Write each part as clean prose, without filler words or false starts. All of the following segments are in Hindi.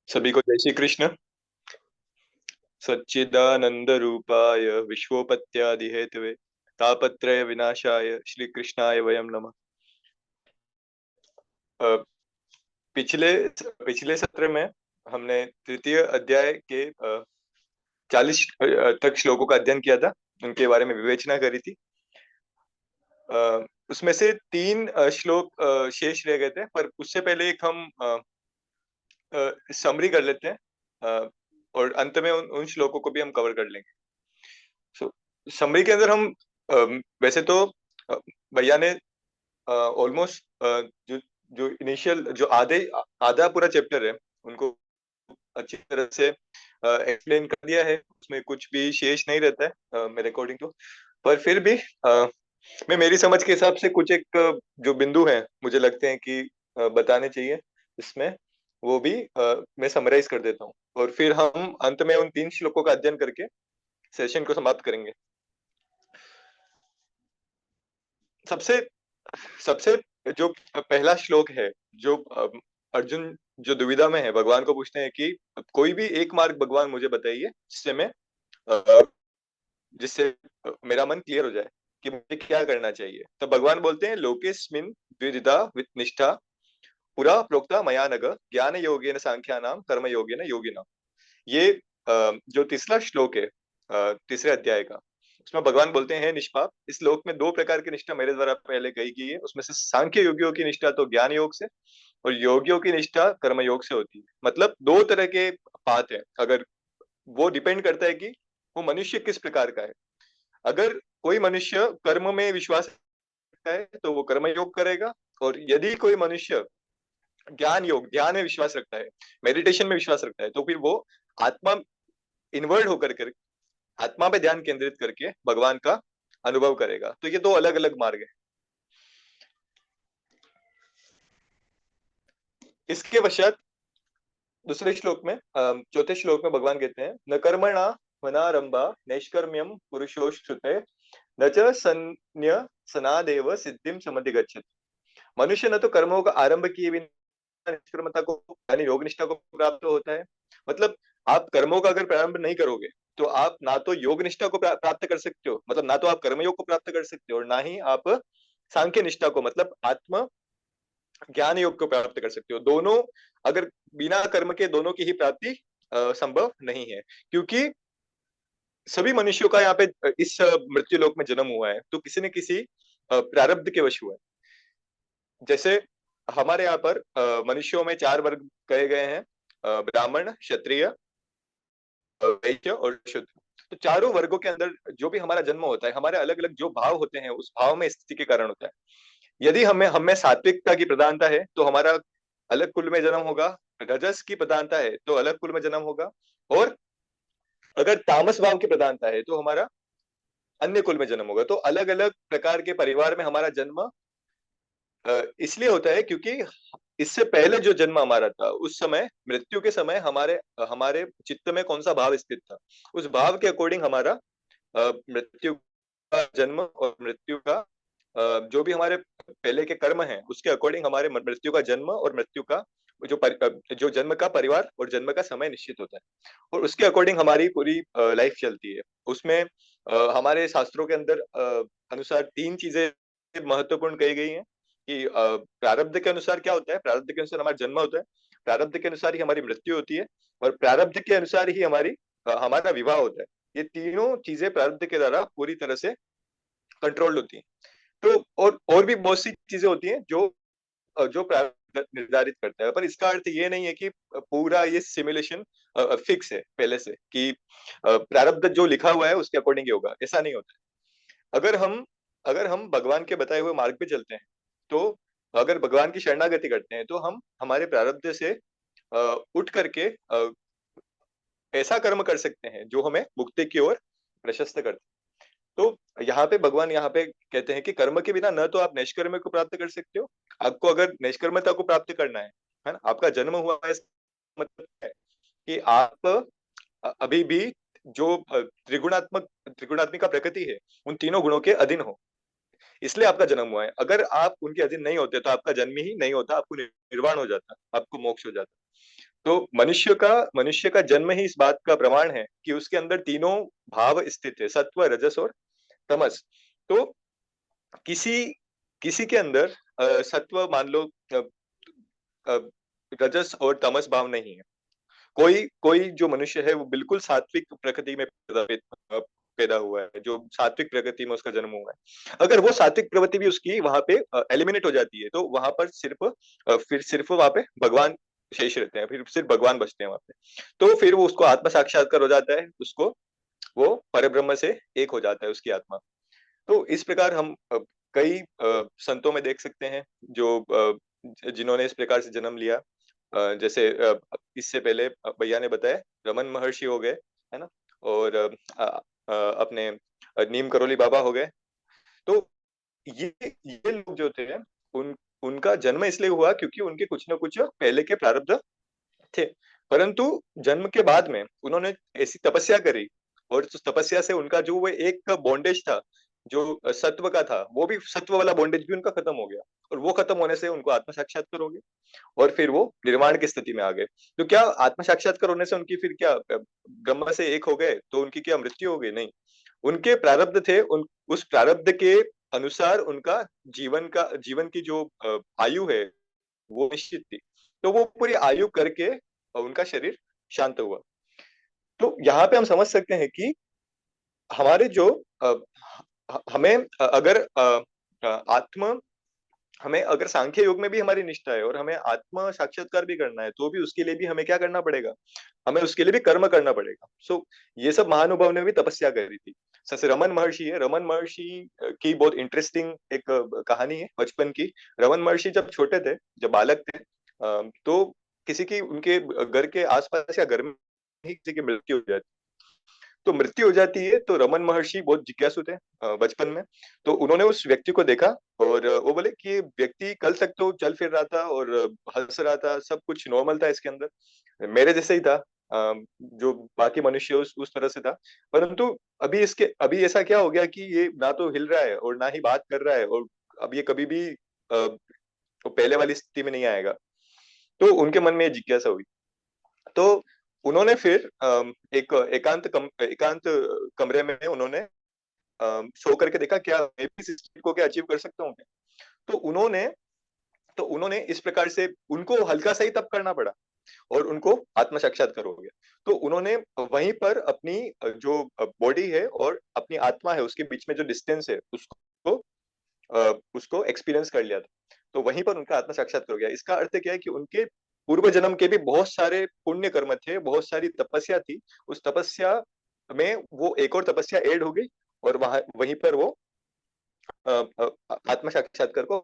सभी को जय श्री कृष्ण। सच्चिदानंद रूपाय विश्वोपत्यादि हेतवे तापत्रय विनाशाय श्री कृष्णाय वयम नमः। अ, पिछले पिछले सत्र में हमने तृतीय अध्याय के 40 तक श्लोकों का अध्ययन किया था, उनके बारे में विवेचना करी थी। उसमें से 3 श्लोक शेष रह गए थे, पर उससे पहले एक हम समरी कर लेते हैं, और अंत में उन श्लोकों को भी हम कवर कर लेंगे। समरी के अंदर हम वैसे तो भैया ने ऑलमोस्ट जो जो इनिशियल जो आधा पूरा चैप्टर है उनको अच्छी तरह से एक्सप्लेन कर दिया है, उसमें कुछ भी शेष नहीं रहता है मेरे अकॉर्डिंग टू। पर फिर भी मैं मेरी समझ के हिसाब से कुछ एक जो बिंदु हैं मुझे लगते हैं कि बताने चाहिए इसमें, वो भी मैं समराइज कर देता हूँ, और फिर हम अंत में उन 3 श्लोकों का अध्ययन करके सेशन को समाप्त करेंगे। सबसे सबसे जो पहला श्लोक है, जो अर्जुन जो दुविधा में है, भगवान को पूछते हैं कि कोई भी एक मार्ग भगवान मुझे बताइए जिससे मैं अ, जिससे मेरा मन क्लियर हो जाए कि मुझे क्या करना चाहिए। तो भगवान बोलते हैं लोकेस्मिन द्विविधा निष्ठा पुरा प्रोक्ता मया नघ ज्ञान योगेन सांख्यानाम कर्म योगेन योगिनाम। ये जो तीसरा श्लोक है तीसरे अध्याय का, उसमें भगवान बोलते हैं निष्पाप, इस श्लोक में 2 प्रकार की निष्ठा मेरे द्वारा पहले कही गई है। उसमें से सांख्य योगियों की निष्ठा तो ज्ञान योग से, और योगियों की निष्ठा कर्म योग से होती है। मतलब 2 तरह के पाथ है। अगर वो डिपेंड करता है कि वो मनुष्य किस प्रकार का है। अगर कोई मनुष्य कर्म में विश्वास रखता है तो वो कर्म योग करेगा, और यदि कोई मनुष्य ज्ञान योग ध्यान में विश्वास रखता है, मेडिटेशन में विश्वास रखता है, तो फिर वो आत्मा इनवर्ड होकर कर आत्मा पे ध्यान केंद्रित करके भगवान का अनुभव करेगा। तो ये 2 अलग अलग मार्ग है। इसके पश्चात दूसरे श्लोक में चौथे श्लोक में भगवान कहते हैं न कर्मणा मनारंभा नैष्कर्म्यम पुरुषोश्रुते न च सन्न्य सनादेव सिद्धिम समधिगच्छति। मनुष्य न तो कर्मों का आरंभ किए बिना निष्कर्मता को यानी योग निष्ठा को प्राप्त होता है। मतलब आप कर्मों का अगर प्रारंभ नहीं करोगे तो आप ना तो योग निष्ठा को प्राप्त कर सकते हो, मतलब ना तो आप कर्म योग को प्राप्त कर सकते हो, और ना ही आप सांख्य निष्ठा को मतलब आत्म ज्ञान योग को प्राप्त कर सकते हो। दोनों अगर बिना कर्म के दोनों की ही प्राप्ति संभव नहीं है, क्योंकि सभी मनुष्यों का यहाँ पे इस मृत्यु लोक में जन्म हुआ है तो किसी न किसी प्रारब्ध के वश हुआ है। जैसे हमारे यहाँ पर मनुष्यों में 4 वर्ग कहे गए हैं, ब्राह्मण, क्षत्रिय, वैश्य और शूद्र। तो चारों वर्गों के अंदर जो भी हमारा जन्म होता है, हमारे अलग अलग जो भाव होते हैं उस भाव में स्थिति के कारण होता है। यदि हमें हमें सात्विकता की प्रधानता है तो हमारा अलग कुल में जन्म होगा, रजस की प्रधानता है तो अलग कुल में जन्म होगा, और अगर तामस भाव की प्रधानता है तो हमारा अन्य कुल में जन्म होगा। तो अलग अलग प्रकार के परिवार में हमारा जन्म इसलिए होता है क्योंकि इससे पहले जो जन्म हमारा था उस समय मृत्यु के समय हमारे हमारे चित्त में कौन सा भाव स्थित था, उस भाव के अकॉर्डिंग हमारा मृत्यु का जन्म और मृत्यु का जो भी हमारे पहले के कर्म हैं उसके अकॉर्डिंग हमारे मृत्यु का जन्म और मृत्यु का जो जन्म का परिवार और जन्म का समय निश्चित होता है, और उसके अकॉर्डिंग हमारी पूरी लाइफ चलती है। उसमें हमारे शास्त्रों के अंदर अनुसार 3 चीजें महत्वपूर्ण कही गई हैं कि प्रारब्ध के अनुसार क्या होता है, प्रारब्ध के अनुसार हमारा जन्म होता है, प्रारब्ध के अनुसार ही हमारी मृत्यु होती है, और प्रारब्ध के अनुसार ही हमारा विवाह होता है। ये तीनों चीजें प्रारब्ध के द्वारा पूरी तरह से कंट्रोल्ड होती हैं। तो और भी बहुत सी चीजें होती हैं जो प्रारब्ध निर्धारित करता है, पर इसका अर्थ ये नहीं है कि पूरा ये सिमुलेशन फिक्स है पहले से कि प्रारब्ध जो लिखा हुआ है उसके अकॉर्डिंग ही होगा, ऐसा नहीं होता है। अगर हम भगवान के बताए हुए मार्ग पे चलते हैं, तो अगर भगवान की शरणागति करते हैं तो हम हमारे प्रारब्ध से उठ करके ऐसा कर्म कर सकते हैं जो हमें मुक्ति की ओर प्रशस्त करते हैं। तो यहाँ पे भगवान यहाँ पे कहते हैं कि कर्म के बिना न तो आप नैष्कर्म्य को प्राप्त कर सकते हो, आपको अगर नैष्कर्म्यता को प्राप्त करना है ना, आपका जन्म हुआ है इसका मतलब है कि आप अभी भी जो त्रिगुणात्मिका प्रकृति है उन तीनों गुणों के अधीन हो। इसलिए आपका जन्म हुआ है। अगर आप उनके अधीन नहीं होते तो आपका जन्म ही नहीं होता, आपको निर्वाण हो जाता, आपको मोक्ष हो जाता। तो मनुष्य का जन्म ही इस बात का प्रमाण है कि उसके अंदर तीनों भाव स्थित है, सत्व, रजस और तमस। तो किसी किसी के अंदर सत्व मान लो, अ, रजस और तमस भाव नहीं है। कोई कोई जो मनुष्य है वो बिल्कुल सात्विक प्रकृति में पैदा हुआ है, जो सात्विक प्रकृति में उसका जन्म हुआ है। अगर वो सात्विक प्रवृत्ति भी उसकी वहां पे एलिमिनेट हो जाती है, तो वहां पर फिर सिर्फ वहां पे भगवान शेष रहते हैं, फिर सिर्फ भगवान बचते हैं वहां पे। तो फिर वो उसको आत्म साक्षात्कार हो जाता है, उसको वो परब्रह्म से एक हो जाता है उसकी आत्मा। तो इस प्रकार हम कई संतों में देख सकते हैं जो जिन्होंने इस प्रकार से जन्म लिया। जैसे इससे पहले भैया ने बताया, रमन महर्षि हो गए, है ना, और अपने नीम करोली बाबा हो गए। तो ये लोग जो थे, उन उनका जन्म इसलिए हुआ क्योंकि उनके कुछ ना कुछ पहले के प्रारब्ध थे। परंतु जन्म के बाद में उन्होंने ऐसी तपस्या करी, और उस तपस्या से उनका जो वो एक बॉन्डेज था, जो सत्व का था, वो भी सत्व वाला बॉन्डेज भी उनका खत्म हो गया। और वो खत्म होने से उनको आत्म साक्षात्कार हो गया, और फिर वो निर्वाण की स्थिति में आ गए। तो क्या आत्म साक्षात्कार होने से उनकी फिर क्या ब्रह्म से एक हो गए तो उनकी क्या मृत्यु हो गई? नहीं। उनके प्रारब्ध थे, उस प्रारब्ध के अनुसार उनका जीवन की जो आयु है वो निश्चित थी। तो वो पूरी आयु करके उनका शरीर शांत हुआ। तो यहाँ पे हम समझ सकते हैं कि हमारे जो हमें अगर आत्म हमें अगर सांख्य योग में भी हमारी निष्ठा है और हमें आत्म साक्षात्कार भी करना है, तो भी उसके लिए भी हमें क्या करना पड़ेगा? हमें उसके लिए भी कर्म करना पड़ेगा। ये सब महानुभाव ने भी तपस्या करी थी। जैसे रमन महर्षि है, रमन महर्षि की बहुत इंटरेस्टिंग एक कहानी है बचपन की। रमन महर्षि जब छोटे थे, जब बालक थे, तो किसी की उनके घर के आसपास या घर में ही किसी की मृत्यु हो जाती। तो मृत्यु हो जाती है तो रमन महर्षि बहुत जिज्ञासु थे बचपन में। तो उन्होंने उस व्यक्ति को देखा, और वो बोले कि ये व्यक्ति कल तक तो चल फिर रहा था और हंस रहा था, सब कुछ नॉर्मल था इसके अंदर, मेरे जैसे ही था, जो बाकी मनुष्य उस तरह से था। परंतु अभी ऐसा क्या हो गया कि ये ना तो हिल रहा है और ना ही बात कर रहा है, और अब ये कभी भी वो पहले वाली स्थिति में नहीं आएगा। तो उनके मन में ये जिज्ञासा हुई। तो उन्होंने फिर एकांत कमरे में उन्होंने सो करके देखा, क्या मैं भी इस स्टेट को क्या अचीव कर सकता हूँ क्या? तो उन्होंने इस प्रकार से, उनको हल्का सा ही तप करना पड़ा और उनको आत्म साक्षात्कार हो गया। तो उन्होंने वहीं पर अपनी जो बॉडी है और अपनी आत्मा है उसके बीच में जो डिस्टेंस है उसको एक्सपीरियंस कर लिया था। तो वहीं पर उनका आत्म साक्षात्कार हो गया। इसका अर्थ क्या है कि उनके पूर्व जन्म के भी बहुत सारे पुण्य कर्म थे, बहुत सारी तपस्या थी। उस तपस्या में वो एक और तपस्या ऐड हो गई, और वहीं पर वो आत्म साक्षात्कार को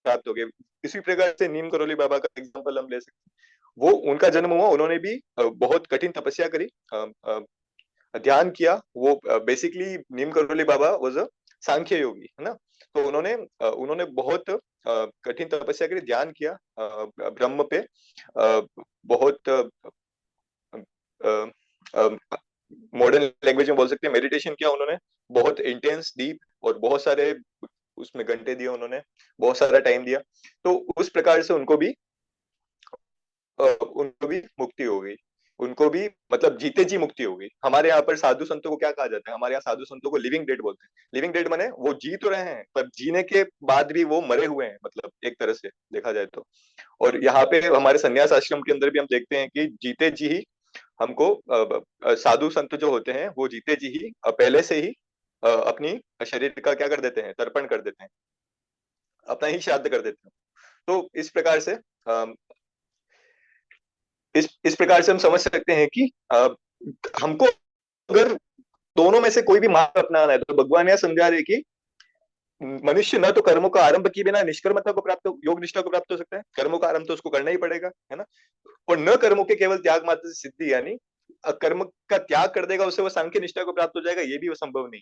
प्राप्त हो गए। इसी प्रकार से नीम करोली बाबा का एग्जाम्पल हम ले सकते हैं। वो उनका जन्म हुआ, उन्होंने भी बहुत कठिन तपस्या करी, ध्यान किया। वो basically Neem Karoli Baba was a Sankhya yogi, है ना। तो उन्होंने बहुत कठिन तपस्या करी, ध्यान किया ब्रह्म पे, बहुत मॉडर्न लैंग्वेज में बोल सकते हैं मेडिटेशन किया उन्होंने, बहुत इंटेंस डीप, और बहुत सारे उसमें घंटे दिए उन्होंने, बहुत सारा टाइम दिया। तो उस प्रकार से उनको भी मुक्ति हो गई। उनको भी मतलब जीते जी मुक्ति हो गई। हमारे यहाँ पर साधु संतों को क्या कहा जाता है? हमारे यहाँ साधु संतों को लिविंग डेड बोलते हैं। लिविंग डेड माने वो जी तो रहे हैं, पर जीने के बाद भी वो मरे हुए हैं, मतलब एक तरह से देखा जाए तो। और यहाँ पे हमारे संन्यास आश्रम के अंदर भी हम देखते हैं कि जीते जी ही हमको साधु संत जो होते हैं वो जीते जी ही पहले से ही अपनी शरीर का क्या कर देते हैं? तर्पण कर देते हैं, अपना ही श्राद्ध कर देते हैं। तो इस प्रकार से हम समझ सकते हैं कि हमको अगर दोनों में से कोई भी मार्ग अपनाना है, तो भगवान यह समझा रहे कि मनुष्य न तो कर्मों का आरंभ किए बिना निष्कर्मता को प्राप्त, योग निष्ठा को प्राप्त हो सकता है। कर्मों का आरंभ तो उसको करना ही पड़ेगा, है ना। और न कर्मों के केवल त्याग मात्र से सिद्धि, यानी कर्म का त्याग कर देगा उससे वो सांख्य निष्ठा को प्राप्त हो जाएगा, ये भी वो संभव नहीं।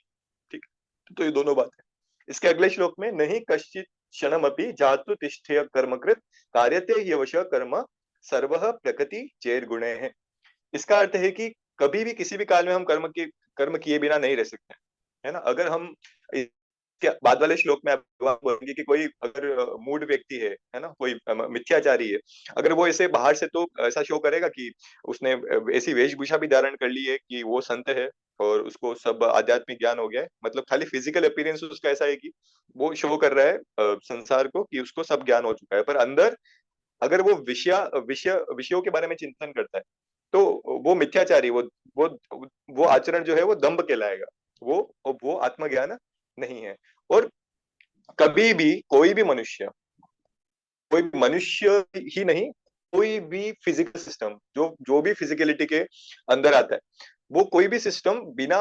ठीक, तो ये दोनों बात है। इसके अगले श्लोक में, नहीं कश्चित क्षणमपि जातु तिष्ठेय कर्मकृत कार्यते ह्यवश कर्म सर्वः प्रकृति चेर गुणे है। इसका अर्थ है कि कभी भी किसी भी काल में हम कर्म किए बिना नहीं रह सकते, है ना। अगर हम क्या बाद वाले श्लोक में आप बोलेंगे कि कोई अगर मूड व्यक्ति है ना, कोई मिथ्याचारी है, अगर वो ऐसे बाहर से तो ऐसा शो करेगा कि उसने ऐसी वेशभूषा भी धारण कर ली है कि वो संत है और उसको सब आध्यात्मिक ज्ञान हो गया है, मतलब खाली फिजिकल अपीयरेंस उसका ऐसा है कि वो शो कर रहा है संसार को कि उसको सब ज्ञान हो चुका है, पर अंदर अगर वो विषयों के बारे में चिंतन करता है तो वो मिथ्याचारी, वो वो आचरण जो है वो दंभ कहलाएगा। वो आत्मज्ञान नहीं है। और कभी भी कोई भी मनुष्य ही नहीं, कोई भी फिजिकल सिस्टम जो जो भी फिजिकलिटी के अंदर आता है, वो कोई भी सिस्टम बिना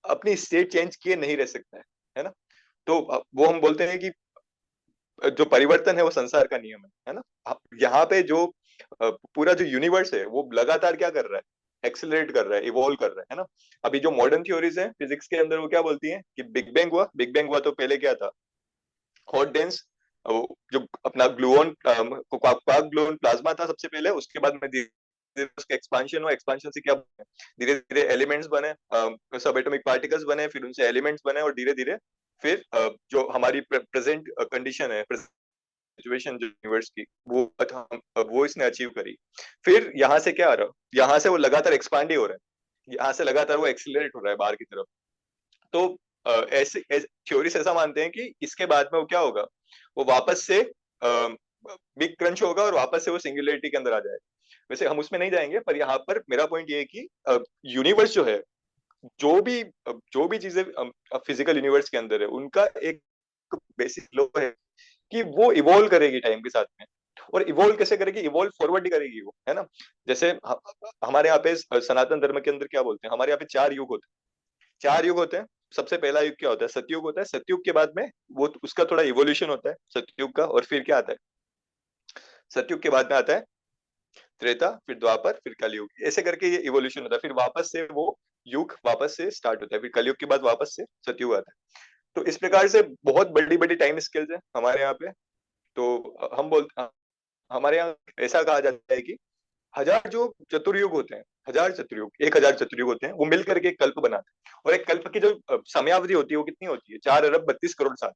अपनी स्टेट चेंज किए नहीं रह सकता है ना। तो वो हम बोलते हैं कि जो परिवर्तन है वो संसार का नियम है ना। यहाँ पे जो पूरा जो यूनिवर्स है वो लगातार क्या कर रहा है, एक्सेलरेट कर रहा है, इवॉल्व कर रहा है ना। अभी जो मॉडर्न थ्योरीज है फिजिक्स के अंदर वो क्या बोलती हैं कि बिग बैंग हुआ तो पहले क्या था, हॉट डेंस जो अपना ग्लूऑन क्वार्क ग्लूऑन प्लाज्मा था सबसे पहले, उसके बाद में धीरे धीरे उसका एक्सपांशन हुआ, एक्सपांशन से क्या बने, धीरे धीरे एलिमेंट्स बने, सब एटॉमिक पार्टिकल्स बने, फिर उनसे एलिमेंट्स बने और धीरे धीरे फिर जो हमारी प्रेजेंट कंडीशन है, सिचुएशन जो यूनिवर्स की, वो इसने अचीव करी। फिर यहाँ से क्या आ रहा है, यहाँ से वो लगातार एक्सपांड ही हो रहा है, यहाँ से लगातार वो एक्सिलरेट हो रहा है बाहर की तरफ। तो ऐसे थ्योरीज ऐसा मानते हैं कि इसके बाद में वो क्या होगा, वो वापस से बिग क्रंच होगा और वापस से वो सिंगुलरिटी के अंदर आ जाएगा। वैसे हम उसमें नहीं जाएंगे, पर यहाँ पर मेरा पॉइंट ये है कि यूनिवर्स जो है, जो भी चीजें फिजिकल यूनिवर्स के अंदर है, उनका एक बेसिक लॉ है कि वो इवॉल्व करेगी टाइम के साथ में। और इवॉल्व कैसे करेगी, इवॉल्व फॉरवर्ड ही करेगी वो, है ना। जैसे हमारे यहाँ पे सनातन धर्म के अंदर क्या बोलते हैं, हमारे यहाँ पे 4 युग होते हैं, 4 युग होते हैं। सबसे पहला युग क्या होता है, सतयुग होता है। सतयुग के बाद में वो उसका थोड़ा इवोल्यूशन होता है सतयुग का, और फिर क्या आता है, सतयुग के बाद में आता है त्रेता, फिर द्वापर, फिर कलयुग, ऐसे करके ये इवोल्यूशन होता है। फिर वापस से वो युग वापस से स्टार्ट होता है, फिर कलयुग के बाद वापस से सतयुग आता है। तो इस प्रकार से बहुत बड़ी बड़ी टाइम स्केल्स है हमारे यहाँ पे। तो हम बोलते, हमारे यहाँ ऐसा कहा जाता है कि 1000 जो चतुर्युग होते हैं, 1000 चतुर्युग, 1000 चतुर्युग होते हैं, वो मिलकर के एक कल्प बनाते हैं। और एक कल्प की जो समयावधि होती है वो कितनी होती है, 4 अरब 32 करोड़ साल।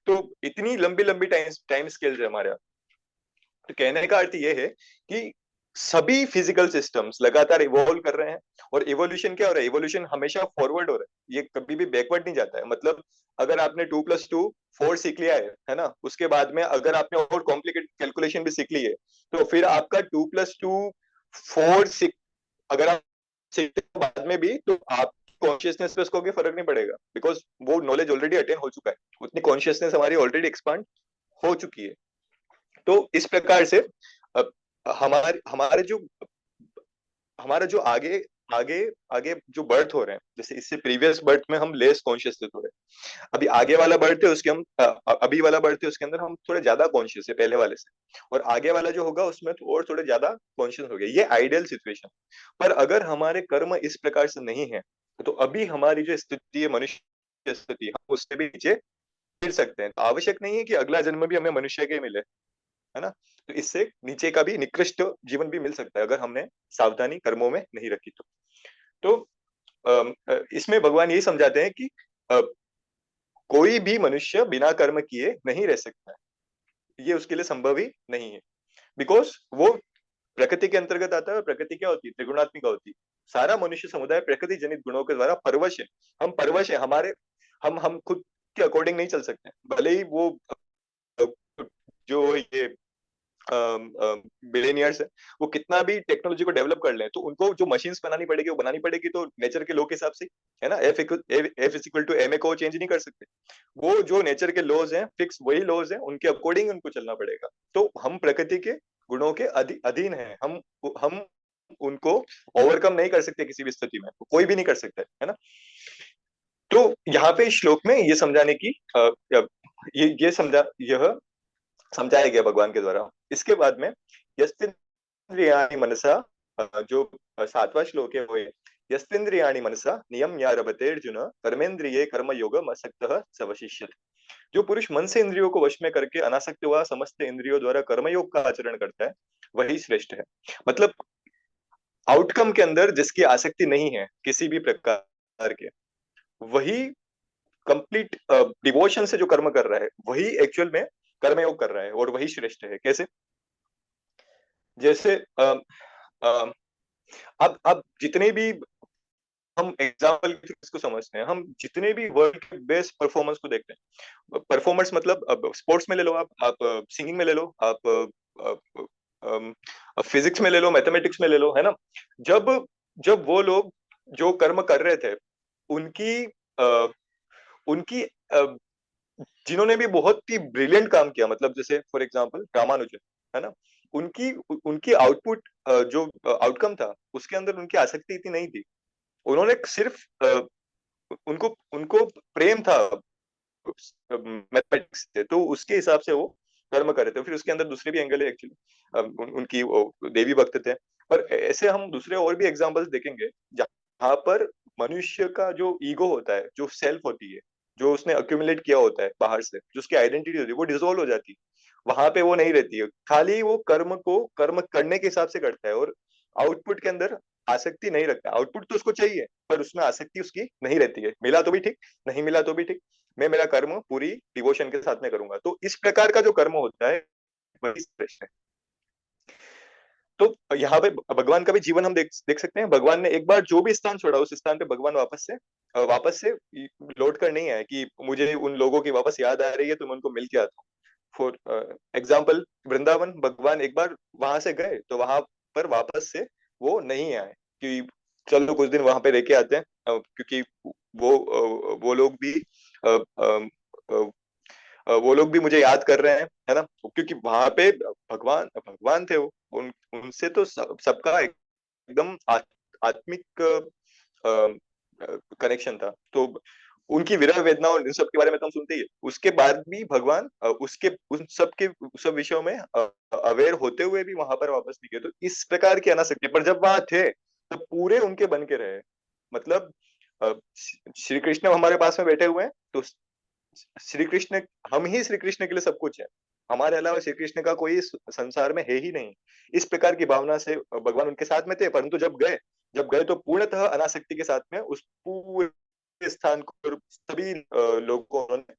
तो इतनी लंबी लंबी टाइम टाइम स्केल है हमारे यहाँ। तो कहने का अर्थ ये है कि सभी फिजिकल सिस्टम्स लगातार इवॉल्व कर रहे हैं। और इवोल्यूशन क्या हो रहा है, इवोल्यूशन हमेशा फॉरवर्ड हो रहा है, ये कभी भी बैकवर्ड नहीं जाता है। मतलब अगर आपने 2+2 4 सीख लिया है ना, उसके बाद में अगर आपने और कॉम्प्लिकेटेड कैलकुलेशन भी सीख ली है, तो फिर आपका 2+2 4 अगर आप सीखते हो बाद में भी, तो आप कॉन्शियसनेस पे उसको फर्क नहीं पड़ेगा, बिकॉज वो नॉलेज ऑलरेडी अटेन हो चुका है, उतनी कॉन्शियसनेस हमारी ऑलरेडी एक्सपांड हो चुकी है। तो इस प्रकार से हमारे हमारे जो हमारा जो आगे आगे आगे जो बर्थ हो रहे हैं, जैसे इससे प्रीवियस बर्थ में हम लेस कॉन्शियस हो रहे हैं, अभी आगे वाला बर्थ है उसके हम अभी वाला बर्थ है उसके अंदर हम थोड़े ज्यादा कॉन्शियस है पहले वाले से, और आगे वाला जो होगा उसमें तो और थोड़े ज्यादा कॉन्शियस हो गया, ये आइडियल सिचुएशन। पर अगर हमारे कर्म इस प्रकार से नहीं है, तो अभी हमारी जो स्थिति है, मनुष्य स्थिति, हम उससे भी नीचे गिर सकते हैं। तो आवश्यक नहीं है कि अगला जन्म भी हमें मनुष्य के मिले, है ना। तो इससे नीचे का भी निकृष्ट जीवन भी मिल सकता है अगर हमने सावधानी कर्मों में नहीं रखी तो इसमें भगवान यही समझाते हैं कि अ, कोई भी मनुष्य बिना कर्म किए नहीं रह सकता है, ये उसके लिए संभव ही नहीं है। बिकॉज वो प्रकृति के अंतर्गत आता है, और प्रकृति क्या होती है, त्रिगुणात्मिका होती है। सारा मनुष्य समुदाय प्रकृति जनित गुणों के द्वारा परवश है। हम परवश है, हमारे हम खुद के अकॉर्डिंग नहीं चल सकते, भले ही वो अ, जो ये बिलियनियर्स है, वो कितना भी टेक्नोलॉजी को डेवलप कर लें, तो उनको जो मशीन्स बनानी पड़ेगी वो बनानी पड़ेगी तो नेचर के लॉ के हिसाब से, है ना। F=ma को चेंज नहीं कर सकते। वो जो नेचर के लॉज हैं, फिक्स वही लॉज हैं, उनके अकॉर्डिंग उनको चलना पड़ेगा। तो हम प्रकृति के गुणों के अधीन हैं, हम उनको ओवरकम नहीं कर सकते किसी भी स्थिति में, कोई भी नहीं कर सकता है ना। तो यहाँ पे श्लोक में ये समझाने की यह समझाया गया भगवान के द्वारा। इसके बाद में यस्तिन्द्रियाणि मनसा, जो 7वां श्लोक है वो है, यस्तिन्द्रियाणि मनसा नियम या रभते अर्जुन कर्मेंद्रिये कर्म योगम असक्तः सवशिष्यते। जो पुरुष मन से इंद्रियों को वश में करके अनासक्त हुआ समस्त इंद्रियों द्वारा कर्मयोग का आचरण करता है, वही श्रेष्ठ है। मतलब आउटकम के अंदर जिसकी आसक्ति नहीं है किसी भी प्रकार के, वही कंप्लीट डिवोशन से जो कर्म कर रहा है वही एक्चुअल में कर्मयोग कर रहा है और वही श्रेष्ठ है। कैसे? जैसे अब जितने भी हम एग्जाम्पल इसको समझते हैं, हम जितने भी वर्ल्ड के बेस्ट परफॉर्मेंस को देखते हैं, परफॉर्मर्स मतलब अब स्पोर्ट्स में ले लो, आप सिंगिंग में ले लो, आप फिजिक्स में ले लो, मैथमेटिक्स में ले लो, है ना। जब जब वो लोग जो कर्म कर रहे थे, उनकी अ, उनकी जिन्होंने भी बहुत ही ब्रिलियंट काम किया, मतलब जैसे फॉर एग्जांपल रामानुजन, है ना, उनकी उनकी आउटपुट जो आउटकम था उसके अंदर उनकी आसक्ति इतनी नहीं थी। उन्होंने सिर्फ उनको उनको प्रेम था मैथमेटिक्स से, तो उसके हिसाब से वो कर्म कर रहे थे। फिर उसके अंदर दूसरे भी एंगल है एक्चुअली, उनकी वो देवी भक्त थे। पर ऐसे हम दूसरे और भी एग्जांपल्स देखेंगे जहाँ पर मनुष्य का जो ईगो होता है, जो सेल्फ होती है, जो उसने अक्यूमुलेट किया होता है बाहर से, जो उसकी आइडेंटिटी होती है, वो डिसॉल्व हो जाती है। वहां पे वो नहीं रहती है, खाली वो कर्म को कर्म करने के हिसाब से करता है और आउटपुट के अंदर आसक्ति नहीं रखता। आउटपुट तो उसको चाहिए पर उसमें आसक्ति उसकी नहीं रहती है। मिला तो भी ठीक, नहीं मिला तो भी ठीक, मैं मेरा कर्म पूरी डिवोशन के साथ में करूंगा। तो इस प्रकार का जो कर्म होता है वही श्रेष्ठ है। तो यहाँ पे भगवान का भी जीवन हम देख देख सकते हैं। भगवान ने एक बार जो भी स्थान छोड़ा, उस स्थान पे भगवान वापस से लौट कर नहीं आए कि मुझे उन लोगों की वापस याद आ रही है तो मैं उनको मिल के आता हूँ। फॉर एग्जाम्पल वृंदावन, भगवान एक बार वहां से गए तो वहां पर वापस से वो नहीं आए कि चलो कुछ दिन वहां पे रह के आते हैं, क्योंकि वो लोग भी अ, अ, अ, वो लोग भी मुझे याद कर रहे हैं, है ना। क्योंकि वहां पे भगवान भगवान थे वो, उनसे तो सबका एकदम आत्मिक कनेक्शन था। तो उनकी विरह वेदना और इन सब के बारे में तो हम सुनते ही है। उसके बाद भी भगवान उसके उन सब के सब विषयों में अवेयर होते हुए भी वहां पर वापस नहीं गए। तो इस प्रकार की अनासक्ति, पर जब वहां थे तो पूरे उनके बन के रहे। मतलब श्री कृष्ण हमारे पास में बैठे हुए हैं तो श्री कृष्ण, हम ही श्री कृष्ण के लिए सब कुछ है, हमारे अलावा श्री कृष्ण का कोई संसार में है ही नहीं। इस प्रकार की भावना से भगवान उनके साथ में थे, परंतु जब गए तो पूर्णतः अनासक्ति के साथ में उस पूरे स्थान को सभी लोगों को उन्होंने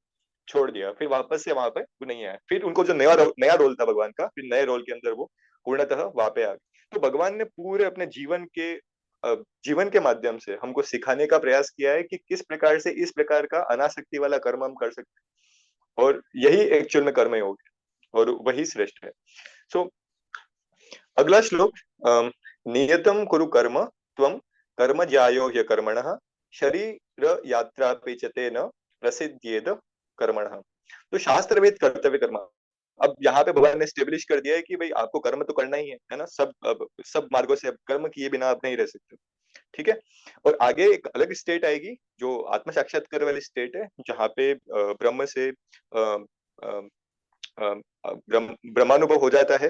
छोड़ दिया। फिर वापस से वहां पे वो नहीं आया। फिर उनको जो नया रोल था भगवान का, फिर नए रोल के अंदर वो पूर्णतः वहां पे आ गए। तो भगवान ने पूरे अपने जीवन के माध्यम से हमको सिखाने का प्रयास किया है कि किस प्रकार से इस प्रकार का अनासक्ति वाला कर्म हम कर सकते हैं, और यही एक्चुअल में कर्म योग है और वही श्रेष्ठ है। सो अगला श्लोक, नियतम कुरु कर्म त्वं कर्म ज्यायो ह्यकर्मणः शरीर यात्रा पेचते न प्रसिद्ध्येद कर्मणः। तो शास्त्र वेद कर्तव्य कर्म। अब यहाँ पे भगवान ने स्टेब्लिश कर दिया है कि भाई आपको कर्म तो करना ही है ना। सब मार्गों से अब कर्म किए बिना आप नहीं रह सकते। ठीक है। और आगे एक अलग स्टेट आएगी जो आत्म साक्षात्कार वाली स्टेट है, जहाँ पे ब्रह्म से ब्रह्मानुभव हो जाता है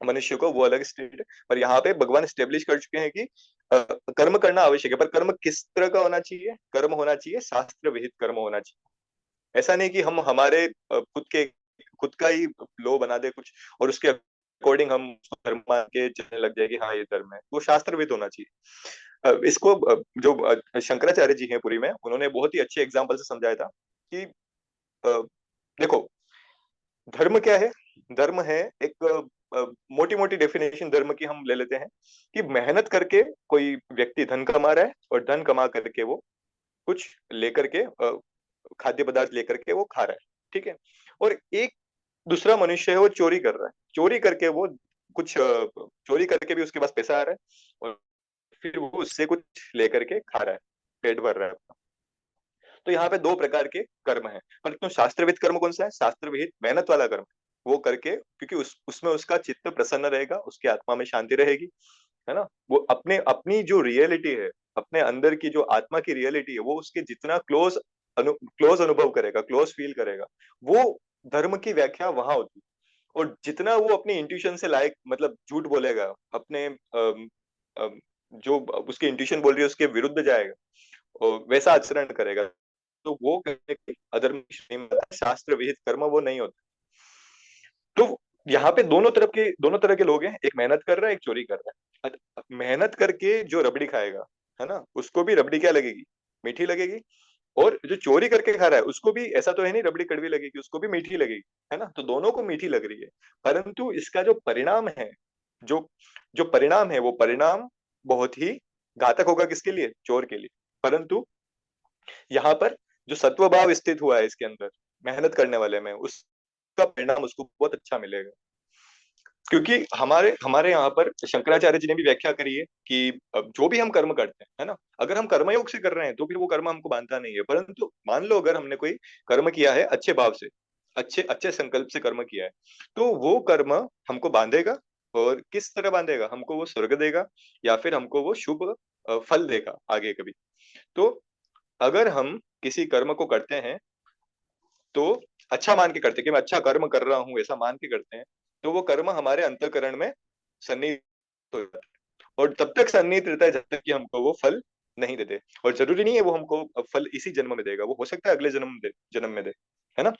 मनुष्य को, वो अलग स्टेट है। पर यहाँ पे भगवान स्टेब्लिश कर चुके हैं कि कर्म करना आवश्यक है, पर कर्म किस तरह का होना चाहिए? कर्म होना चाहिए शास्त्र विहित कर्म होना चाहिए। ऐसा नहीं कि हम हमारे खुद का ही लो बना दे कुछ और उसके अकॉर्डिंग हम उसको धर्म मान के चलने लग जाए कि हाँ ये धर्म है। वो शास्त्र विहित होना चाहिए। इसको जो शंकराचार्य जी हैं पुरी में, उन्होंने बहुत ही अच्छे एग्जाम्पल से समझाया था कि देखो धर्म क्या है। धर्म है एक मोटी मोटी डेफिनेशन धर्म की हम ले लेते हैं कि मेहनत करके कोई व्यक्ति धन कमा रहा है और धन कमा करके वो कुछ लेकर के खाद्य पदार्थ लेकर के वो खा रहा है। ठीक है। और एक दूसरा मनुष्य है वो चोरी कर रहा है, चोरी करके वो कुछ चोरी करके भी उसके पास पैसा आ रहा है और फिर वो उससे कुछ लेकर के खा रहा है, पेट भर रहा है अपना। तो यहाँ पे दो प्रकार के कर्म है। परंतु शास्त्रविहित कर्म कौन सा है? शास्त्र विहित मेहनत वाला कर्म। वो करके क्योंकि उसमें उसका चित्त प्रसन्न रहेगा, उसकी आत्मा में शांति रहेगी, है ना। वो अपने अपनी जो रियलिटी है, अपने अंदर की जो आत्मा की रियलिटी है, वो उसके जितना क्लोज अनुभव करेगा, क्लोज फील करेगा, वो धर्म की व्याख्या वहां होती है। और जितना वो अपनी इंट्यूशन से लायक मतलब झूठ बोलेगा, अपने जो उसकी इंट्यूशन बोल रही है उसके विरुद्ध जाएगा और वैसा आचरण करेगा, तो वो अधर्म की श्रेणी में आता है। शास्त्र विहित कर्म वो नहीं होता। तो यहाँ पे दोनों तरह के लोग हैं, एक मेहनत कर रहा है, एक चोरी कर रहा है। मेहनत करके जो रबड़ी खाएगा, है ना, उसको भी रबड़ी क्या लगेगी? मीठी लगेगी। और जो चोरी करके खा रहा है उसको भी ऐसा तो है नहीं रबड़ी कड़वी लगेगी, उसको भी मीठी लगेगी, है ना। तो दोनों को मीठी लग रही है, परंतु इसका जो परिणाम है, जो जो परिणाम है वो परिणाम बहुत ही घातक होगा किसके लिए, चोर के लिए। परंतु यहाँ पर जो सत्व भाव स्थित हुआ है इसके अंदर मेहनत करने वाले में, उसका परिणाम उसको बहुत अच्छा मिलेगा। क्योंकि हमारे हमारे यहाँ पर शंकराचार्य जी ने भी व्याख्या करी है कि जो भी हम कर्म करते हैं, है ना, अगर हम कर्मयोग से कर रहे हैं तो फिर वो कर्म हमको बांधता नहीं है। परंतु मान लो अगर हमने कोई कर्म किया है अच्छे भाव से, अच्छे अच्छे संकल्प से कर्म किया है, तो वो कर्म हमको बांधेगा। और किस तरह बांधेगा, हमको वो स्वर्ग देगा या फिर हमको वो शुभ फल देगा आगे कभी। तो अगर हम किसी कर्म को करते हैं तो अच्छा मान के करते हैं कि मैं अच्छा कर्म कर रहा हूँ, ऐसा मान के करते हैं, तो वो कर्म हमारे अंतःकरण में सन्निहित हो जाता है। और तब तक सन्निहित रहता है जब तक कि हमको वो फल नहीं देते। और जरूरी नहीं है वो हमको फल इसी जन्म में देगा, वो हो सकता है अगले जन्म में दे, है ना।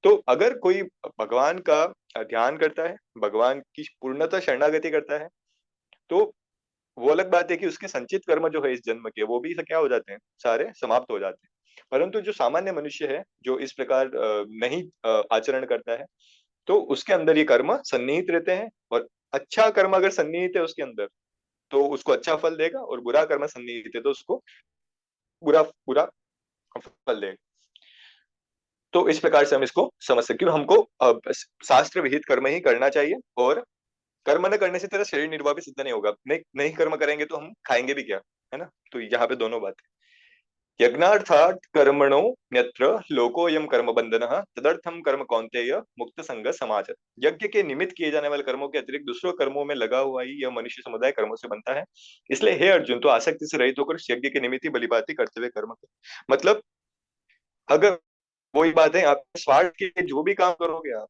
तो अगर कोई भगवान का ध्यान करता है, भगवान की पूर्णतः शरणागति करता है, तो वो अलग बात है कि उसके संचित कर्म जो है इस जन्म के, वो भी क्या हो जाते हैं, सारे समाप्त हो जाते हैं। परंतु जो सामान्य मनुष्य है जो इस प्रकार नहीं आचरण करता है, तो उसके अंदर ये कर्म सन्निहित रहते हैं। और अच्छा कर्म अगर सन्निहित है उसके अंदर तो उसको अच्छा फल देगा, और बुरा कर्म सन्निहित है तो उसको बुरा बुरा फल देगा। तो इस प्रकार से हम इसको समझ सकते हैं। हमको शास्त्र विहित कर्म ही करना चाहिए, और कर्म न करने से तेरा शरीर निर्वाह भी सिद्ध नहीं होगा। नहीं नहीं कर्म करेंगे तो हम खाएंगे भी क्या, है ना। तो यहाँ पे दोनों बात है। यज्ञार्थात् कर्मणो न्यत्र लोकोयम कर्म बंधनः तदर्थम कर्म कौन्तेय मुक्त संग समाज। यज्ञ के निमित्त किए जाने वाले कर्मों के अतिरिक्त दूसरों कर्मों में लगा हुआ ही यह मनुष्य समुदाय कर्मों से बनता है। इसलिए हे अर्जुन, तो आसक्ति से रहित होकर यज्ञ के निमित्त ही बलिभाति करते हुए कर्म कर। मतलब अगर वही बात है, आप स्वार्थ के लिए जो भी काम करोगे आप,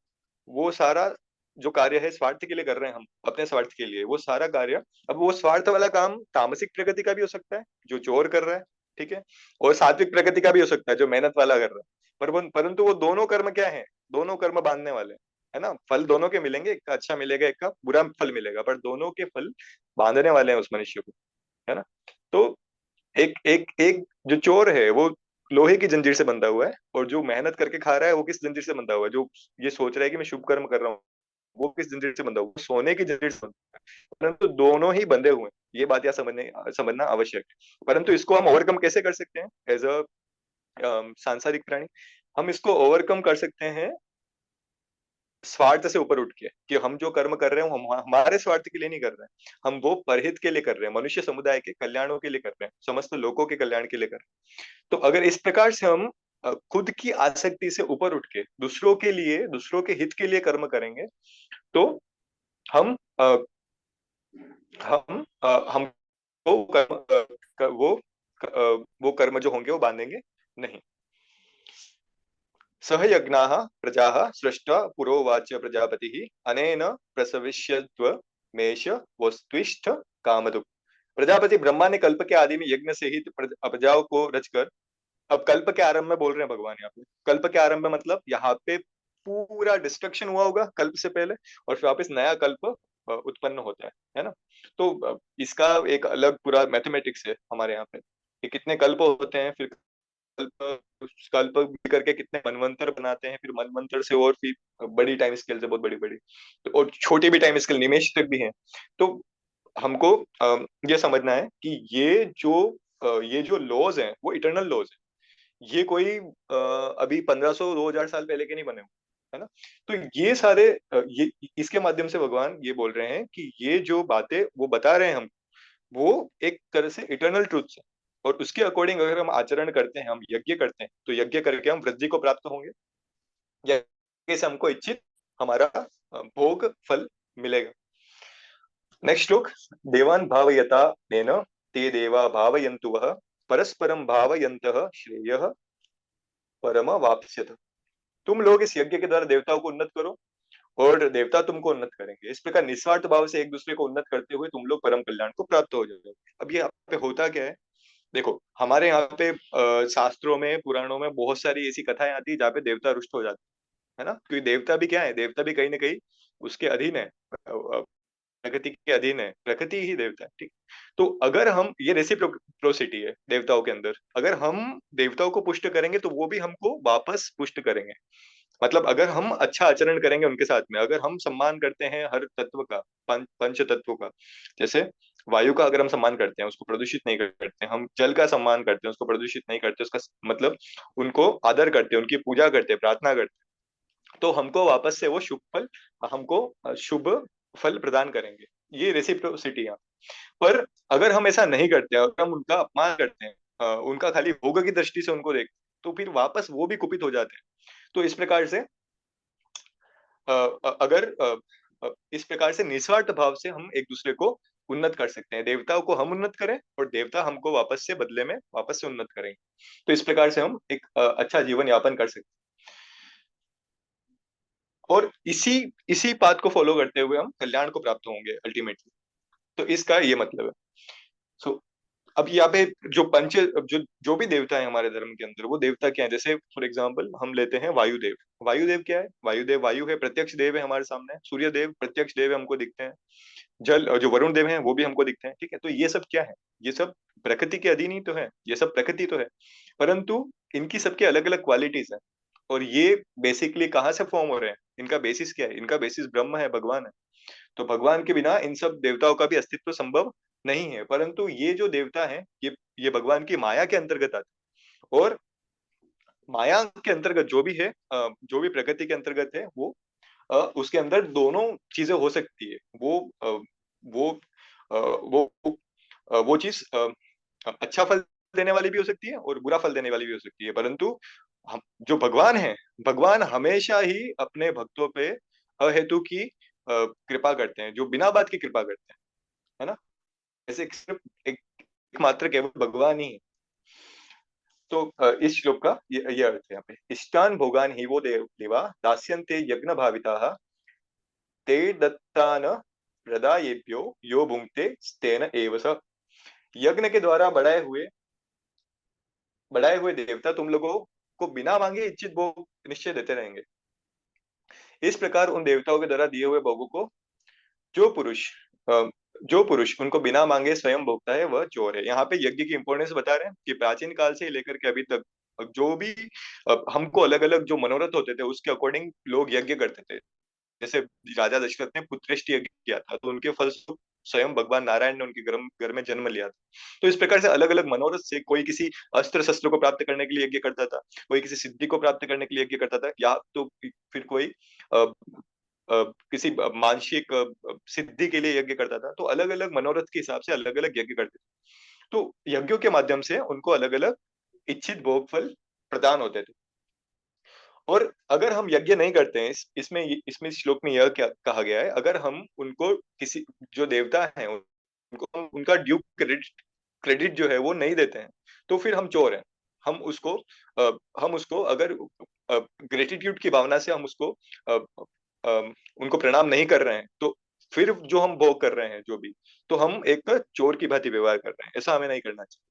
वो सारा जो कार्य है स्वार्थ के लिए कर रहे हैं हम, अपने स्वार्थ के लिए वो सारा कार्य। अब वो स्वार्थ वाला काम तामसिक प्रगति का भी हो सकता है जो चोर कर रहा है, ठीक है, और सात्विक प्रगति का भी हो सकता है जो मेहनत वाला कर रहा है। परंतु वो दोनों कर्म क्या है, दोनों कर्म बांधने वाले हैं, है ना। फल दोनों के मिलेंगे, एक का अच्छा मिलेगा एक का बुरा फल मिलेगा, पर दोनों के फल बांधने वाले हैं उस मनुष्य को, है ना। तो एक एक एक जो चोर है वो लोहे की जंजीर से बंधा हुआ है, और जो मेहनत करके खा रहा है वो किस जंजीर से बंधा हुआ है, जो ये सोच रहा है कि मैं शुभ कर्म कर रहा हूँ, वो किस जंजीर से बंधा हुआ है, सोने की जंजीर से बंधा है। परंतु दोनों ही बंधे हुए हैं, ये बात यहाँ समझना आवश्यक है। परंतु इसको हम ओवरकम कैसे कर सकते हैं एज अ सांसारिक प्राणी। हम इसको ओवरकम कर सकते हैं स्वार्थ से ऊपर उठ के, कि हम जो कर्म कर रहे हैं हम हमारे स्वार्थ के लिए नहीं कर रहे हैं, हम वो परहित के लिए कर रहे हैं, मनुष्य समुदाय के कल्याणों के लिए कर रहे हैं, समस्त लोगों के कल्याण के लिए कर रहे हैं। तो अगर इस प्रकार से हम खुद की आसक्ति से ऊपर उठ के दूसरों के लिए, दूसरों के हित के लिए कर्म करेंगे, तो हम हम वो कर्म वो कर्म जो होंगे वो बांधेंगे नहीं। सह यज्ञाः प्रजाः सृष्टा पुरोवाच प्रजापतिः अनेन प्रसविष्यत्व मेष वस्तुष्ठ कामधुक्। प्रजापति ब्रह्मा ने कल्प के आदि में यज्ञ से ही प्रजाओं को रचकर, अब कल्प के आरंभ में बोल रहे हैं भगवान यहाँ पे, कल्प के आरंभ में मतलब यहाँ पे पूरा डिस्ट्रक्शन हुआ होगा कल्प से पहले, और फिर वापस नया कल्प उत्पन्न होता है ना। तो इसका एक अलग पूरा मैथमेटिक्स है हमारे यहाँ पे कि कितने कल्प होते हैं, फिर कल्प कल्प भी करके कितने मनवंतर बनाते हैं, फिर मनवंतर से और फिर बड़ी टाइम स्केल से बहुत बड़ी बड़ी, तो और छोटी भी टाइम स्केल निमेश तक भी है। तो हमको ये समझना है कि ये जो लॉज हैं वो इटर्नल लॉज है। ये कोई अभी 1500 2000 साल पहले के नहीं बने हुए, है ना। तो ये सारे ये इसके माध्यम से भगवान ये बोल रहे हैं कि ये जो बातें वो बता रहे हैं हम, वो एक तरह से इटर्नल ट्रूथ है। और उसके अकॉर्डिंग अगर हम आचरण करते हैं, हम यज्ञ करते हैं, तो यज्ञ करके हम वृद्धि को प्राप्त होंगे, यज्ञ से हमको इच्छित हमारा भोग फल मिलेगा। नेक्स्ट श्लोक। देवान भावयता नेन ते देवा भावयन्तु वः परस्परम भावयन्तः श्रेयः परम वाप्स्यथ। तुम लोग इस यज्ञ के द्वारा देवताओं को उन्नत करो और देवता तुमको उन्नत करेंगे। इस प्रकार निस्वार्थ भाव से एक दूसरे को उन्नत करते हुए तुम लोग परम कल्याण को प्राप्त हो जाओगे। अब ये यहाँ पे होता क्या है, देखो हमारे यहाँ पे शास्त्रों में पुराणों में बहुत सारी ऐसी कथाएं आती है जहाँ पे देवता रुष्ट हो जाते हैं, है ना। क्योंकि देवता भी क्या है, देवता भी कहीं ना कहीं उसके अधीन है, प्रकृति के अधीन है, प्रकृति ही देवता है, ठीक। तो अगर हम, ये रेसिप्रोसिटी है देवताओं के अंदर, अगर हम देवताओं को पुष्ट करेंगे तो वो भी हमको वापस पुष्ट करेंगे। मतलब अगर हम अच्छा आचरण करेंगे उनके साथ में, अगर हम सम्मान करते हैं हर तत्व का, पंच तत्वों का, जैसे वायु का अगर हम सम्मान करते हैं, उसको प्रदूषित नहीं करते, हम जल का सम्मान करते हैं, उसको प्रदूषित नहीं करते, उसका मतलब उनको आदर करते हैं, उनकी पूजा करते हैं, प्रार्थना करते हैं, तो हमको वापस से वो शुभ फल, हमको शुभ फल प्रदान करेंगे। ये रेसिप्रोसिटी है। पर अगर हम ऐसा नहीं करते, अगर हम उनका अपमान करते हैं, उनका खाली भोग की दृष्टि से उनको देखते हैं, तो फिर वापस वो भी कुपित हो जाते हैं। तो इस प्रकार से अगर इस प्रकार से निस्वार्थ भाव से हम एक दूसरे को उन्नत कर सकते हैं, देवताओं को हम उन्नत करें और देवता हमको वापस से बदले में वापस से उन्नत करेंगे। तो इस प्रकार से हम एक अच्छा जीवन यापन कर सकते हैं, और इसी इसी पाथ को फॉलो करते हुए हम कल्याण को प्राप्त होंगे अल्टीमेटली। तो इसका ये मतलब है। सो अब यहाँ पे जो पंच, जो जो भी देवता है हमारे धर्म के अंदर, वो देवता क्या है? जैसे फॉर एग्जाम्पल हम लेते हैं वायुदेव। वायुदेव क्या है? वायुदेव वायु है, प्रत्यक्ष देव है हमारे सामने। सूर्य देव प्रत्यक्ष देव है, हमको दिखते हैं। जल, जो वरुण देव हैं वो भी हमको दिखते हैं, ठीक है। तो ये सब क्या है? ये सब प्रकृति के अधीन ही तो है, ये सब प्रकृति तो है, परंतु इनकी सबके अलग अलग क्वालिटीज है। और ये बेसिकली कहाँ से फॉर्म हो रहे हैं? इनका बेसिस क्या है? इनका बेसिस ब्रह्म है, भगवान है। तो भगवान के बिना इन सब देवताओं का भी अस्तित्व संभव नहीं है। परंतु ये जो देवता है, ये भगवान की माया के अंतर्गत आते हैं। और माया के अंतर्गत जो भी है, जो भी प्रकृति के अंतर्गत है, वो उसके अंदर दोनों चीजें हो सकती है। वो वो चीज अच्छा फल देने वाली भी हो सकती है और बुरा फल देने वाली भी हो सकती है। परंतु हम, जो भगवान है, भगवान हमेशा ही अपने भक्तों पे अहेतु की कृपा करते हैं, जो बिना बात की कृपा करते हैं, है ना। ऐसे सिर्फ एकमात्र केवल भगवान ही है। तो इस श्लोक का ये अर्थ है यहाँ पे। इष्टान भोगान ही वो देवा दास्यन्ते यज्ञ भाविताः ते दत्तान प्रदायेभ्यो यो भुंक्ते स्तेन एव स। यज्ञ के द्वारा बढ़ाए हुए देवता तुम लोगों को बिना मांगे इच्छित भोग निश्चय देते रहेंगे। इस प्रकार उन देवताओं के द्वारा दिए हुए भोगों को जो पुरुष अ, जो पुरुष उनको बिना मांगे स्वयं भोगता है, वह चोर है। यहाँ पे यज्ञ की इंपोर्टेंस बता रहे हैं कि प्राचीन काल से लेकर के अभी तक जो भी हमको अलग अलग जो मनोरथ होते थे, उसके अकॉर्डिंग लोग यज्ञ करते थे। जैसे राजा दशरथ ने पुत्रेष्टि यज्ञ किया था, तो उनके फलस्वरूप स्वयं भगवान नारायण ने उनके घर में जन्म लिया था। तो इस प्रकार से अलग अलग मनोरथ से कोई किसी अस्त्र शस्त्र को प्राप्त करने के लिए यज्ञ करता था, कोई किसी सिद्धि को प्राप्त करने के लिए यज्ञ करता था, या तो फिर कोई अ, किसी मानसिक सिद्धि के लिए यज्ञ करता था। तो अलग अलग मनोरथ के हिसाब से अलग अलग यज्ञ करते थे। तो यज्ञों के माध्यम से उनको अलग अलग इच्छित भोग फल प्रदान होते थे। और अगर हम यज्ञ नहीं करते हैं, इसमें इस श्लोक में यह क्या कहा गया है, अगर हम उनको किसी जो देवता है उनको हम उनका ड्यू क्रेडिट जो है वो नहीं देते हैं, तो फिर हम चोर हैं। हम उसको हम उसको अगर ग्रेटिट्यूड की भावना से हम उसको अ, उनको प्रणाम नहीं कर रहे हैं, तो फिर जो हम भोग कर रहे हैं जो भी, तो हम एक चोर की भांति व्यवहार कर रहे हैं। ऐसा हमें नहीं करना चाहिए।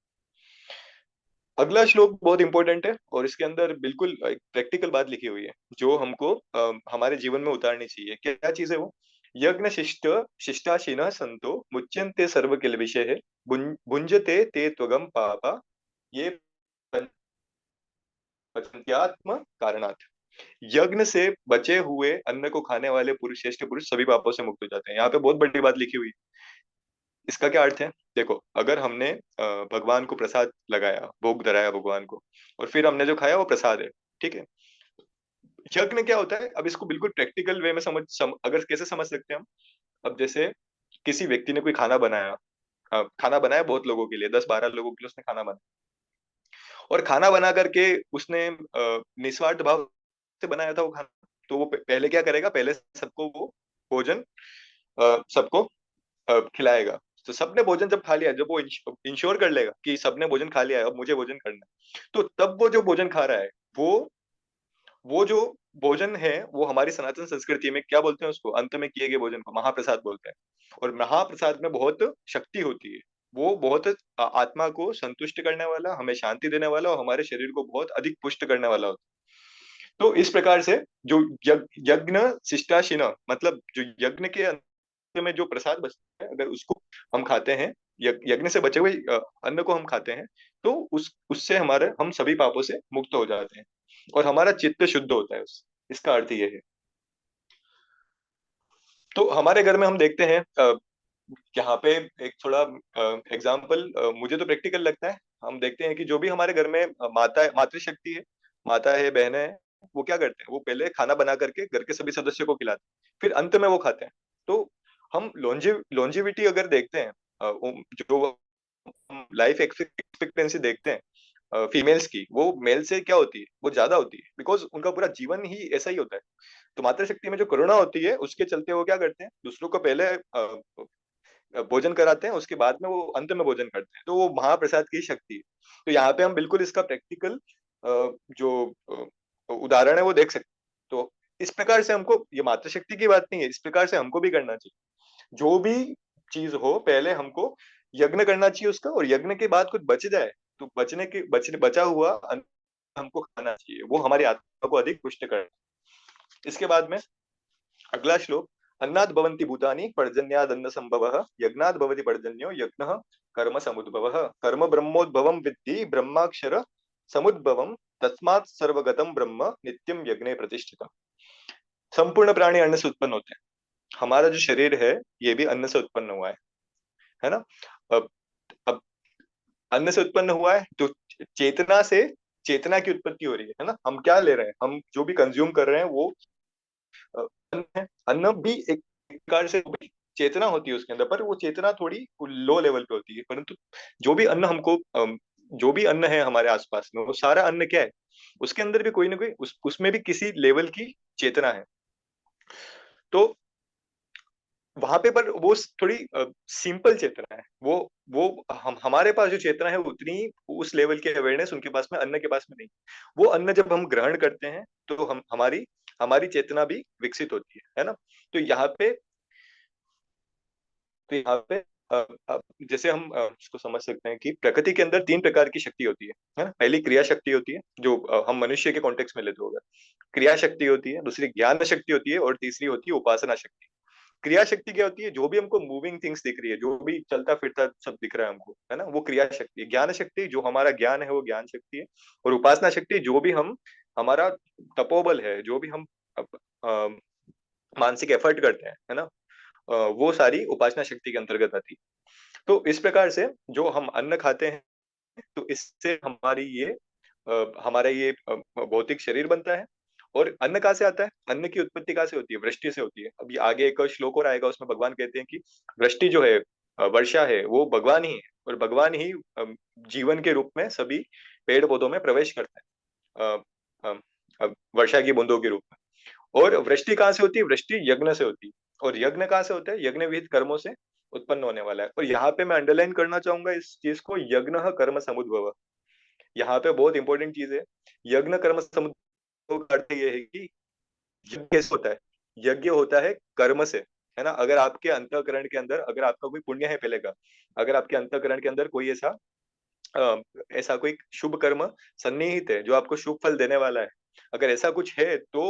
अगला श्लोक बहुत इंपॉर्टेंट है और इसके अंदर बिल्कुल एक प्रैक्टिकल बात लिखी हुई है जो हमको हमारे जीवन में उतारनी चाहिए। क्या चीज है वो? यज्ञ शिष्ट शिष्टाशीन संतो मुच्यन्ते सर्व किल विषय है, भुंजते ते त्वगम पापा ये पचन्त्यात्म कारणात्। यज्ञ से बचे हुए अन्न को खाने वाले पुरुष, श्रेष्ठ पुरुष सभी पापों से मुक्त हो जाते हैं। यहाँ पे बहुत बड़ी बात लिखी हुई है। इसका क्या अर्थ है? देखो, अगर हमने भगवान को प्रसाद लगाया, भोग धराया भगवान को, और फिर हमने जो खाया वो प्रसाद है, ठीक है। यज्ञ क्या होता है? अब इसको बिल्कुल प्रैक्टिकल वे में अगर कैसे समझ सकते हैं हम। अब जैसे किसी व्यक्ति ने कोई खाना बनाया, खाना बनाया बहुत लोगों के लिए, 10-12 लोगों के लिए उसने खाना बनाया, और खाना बना करके उसने निस्वार्थ भाव से बनाया था वो खाना। तो वो पहले क्या करेगा? पहले सबको वो भोजन सबको खिलाएगा। तो सबने भोजन जब खा लिया, जब वो इंश्योर कर लेगा कि सबने भोजन खा लिया है, अब मुझे भोजन करना है, तो तब वो जो भोजन खा रहा है, वो जो भोजन है, वो हमारी सनातन संस्कृति में क्या बोलते हैं उसको? अंत में किए गए भोजन को महाप्रसाद बोलते हैं। और महाप्रसाद में बहुत शक्ति होती है। वो बहुत आत्मा को संतुष्ट करने वाला, हमें शांति देने वाला और हमारे शरीर को बहुत अधिक पुष्ट करने वाला होता है। तो इस प्रकार से जो यज्ञ शिष्टाशिन, मतलब जो यज्ञ के में जो प्रसाद बचता है, अगर उसको हम खाते हैं, यज्ञ से बचे हुए अन्न को हम खाते हैं, तो उससे हमारे हम सभी पापों से मुक्त हो जाते हैं और हमारा चित्त शुद्ध होता है। इसका अर्थ ये है। तो हमारे घर में हम देखते हैं, यहाँ पे एक थोड़ा एग्जाम्पल मुझे तो प्रैक्टिकल लगता है। हम देखते हैं कि जो भी हमारे घर में मातृशक्ति है, माता है, बहनें हैं, वो क्या करते हैं, वो पहले खाना बना करके घर के सभी सदस्यों को खिलाते हैं, फिर अंत में वो खाते हैं। तो हम लॉन्जिविटी अगर देखते हैं, जो लाइफ एक्सपेक्टेंसी देखते हैं फीमेल्स की, वो मेल से क्या होती है, वो ज्यादा होती है, बिकॉज उनका पूरा जीवन ही ऐसा ही होता है। तो मातृशक्ति में जो करुणा होती है, उसके चलते वो क्या करते हैं, दूसरों को पहले भोजन कराते हैं, उसके बाद में वो अंत में भोजन करते हैं। तो वो महाप्रसाद की शक्ति है। तो यहाँ पे हम बिल्कुल इसका प्रैक्टिकल जो उदाहरण है वो देख सकते हैं। तो इस प्रकार से हमको, ये मातृशक्ति की बात नहीं है, इस प्रकार से हमको भी करना चाहिए। जो भी चीज हो, पहले हमको यज्ञ करना चाहिए उसका, और यज्ञ के बाद कुछ बच जाए तो बचा हुआ अन्न हमको खाना चाहिए। वो हमारी आत्मा को अधिक पुष्ट करता है। इसके बाद में अगला श्लोक, अन्नात् भवन्ति भूतानि पर्जन्यादन्न संभवः यज्ञात् भवति पर्जन्यो यज्ञः कर्म समुद्भवः कर्म ब्रह्मोद्भवं विद्धि ब्रह्माक्षर समुद्भवं तस्मात् सर्वगतं ब्रह्म नित्यं यज्ञे प्रतिष्ठितम्। संपूर्ण प्राणी अन्न से उत्पन्न होते हैं। हमारा जो शरीर है, ये भी अन्न से उत्पन्न हुआ है ना। अब अब अन्न से उत्पन्न हुआ है, तो चेतना से चेतना की उत्पत्ति हो रही है ना। हम क्या ले रहे हैं, हम जो भी कंज्यूम कर रहे हैं वो अन्न है। अन्न भी एक प्रकार से चेतना होती है उसके अंदर, पर वो चेतना थोड़ी लो लेवल पे होती है। परंतु जो भी अन्न हमको जो भी अन्न है हमारे आसपास में, वो सारा अन्न क्या है, उसके अंदर भी कोई ना कोई उसमें भी किसी लेवल की चेतना है। तो वहां पे पर वो थोड़ी सिंपल चेतना है। वो हमारे पास जो चेतना है उतनी उस लेवल की अवेयरनेस उनके पास में, अन्न के पास में नहीं। वो अन्न जब हम ग्रहण करते हैं तो हम हमारी हमारी चेतना भी विकसित होती है ना। तो यहाँ पे अ, जैसे हम इसको समझ सकते हैं कि प्रकृति के अंदर तीन प्रकार की शक्ति होती है ना। पहली क्रिया शक्ति होती है, जो हम मनुष्य के कॉन्टेक्स्ट में लेते होगा। क्रिया शक्ति होती है, दूसरी ज्ञान शक्ति होती है, और तीसरी होती है उपासना शक्ति। क्रिया शक्ति क्या होती है, जो भी हमको मूविंग थिंग्स दिख रही है, जो भी चलता फिरता सब दिख रहा है हमको, है ना, वो क्रिया शक्ति है। ज्ञान शक्ति, जो हमारा ज्ञान है, वो ज्ञान शक्ति है। और उपासना शक्ति, जो भी हम हमारा तपोबल है, जो भी हम अ, मानसिक एफर्ट करते हैं, है ना, वो सारी उपासना शक्ति के अंतर्गत आती है। तो इस प्रकार से जो हम अन्न खाते हैं, तो इससे हमारा ये भौतिक शरीर बनता है। और अन्न कहाँ से आता है, अन्न की उत्पत्ति कहाँ से होती है, वृष्टि से होती है। अभी आगे एक श्लोक और आएगा, उसमें भगवान कहते हैं कि वृष्टि जो है, वर्षा है, वो भगवान ही है, और भगवान ही जीवन के रूप में सभी पेड़ पौधों में प्रवेश करता है, वर्षा की बूंदों के रूप में। और वृष्टि कहाँ से होती है, वृष्टि यज्ञ से होती है। और यज्ञ कहाँ से होता है, यज्ञ विहित कर्मों से उत्पन्न होने वाला है। और यहाँ पे मैं अंडरलाइन करना चाहूंगा इस चीज को, यज्ञ कर्म समुद्भव। यहाँ पे बहुत इंपॉर्टेंट चीज है। यज्ञ कर्म समुद्भव का अर्थ ये है कि यज्ञ कैसे होता है, यज्ञ होता है कर्म से, है ना। अगर आपके अंतःकरण के अंदर, अगर आपका कोई पुण्य है पहले का, अगर आपके अंतःकरण के अंदर कोई अ, ऐसा कोई शुभ कर्म सन्निहित है जो आपको शुभ फल देने वाला है, अगर ऐसा कुछ है, तो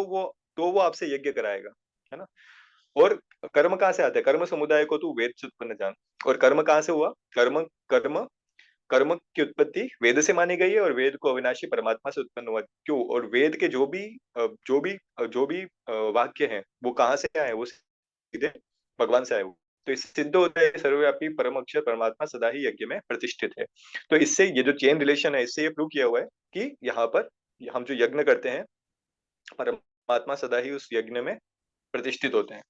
वो आपसे यज्ञ कराएगा, है ना। और कर्म कहाँ से आता है, कर्म समुदाय को तू वेद से उत्पन्न जान। और कर्म कहाँ से हुआ, कर्म कर्म कर्म की उत्पत्ति वेद से मानी गई है, और वेद को अविनाशी परमात्मा से उत्पन्न हुआ। क्यों, और वेद के जो भी वाक्य हैं, वो कहाँ से आए, वो सीधे भगवान से आए हुए। तो इससे सिद्ध होता है सर्वव्यापी परम अक्षर परमात्मा सदा ही यज्ञ में प्रतिष्ठित है। तो इससे ये जो चेन रिलेशन है, इससे ये प्रूव किया हुआ है कि यहाँ पर हम जो यज्ञ करते हैं, परमात्मा सदा ही उस यज्ञ में प्रतिष्ठित होते हैं,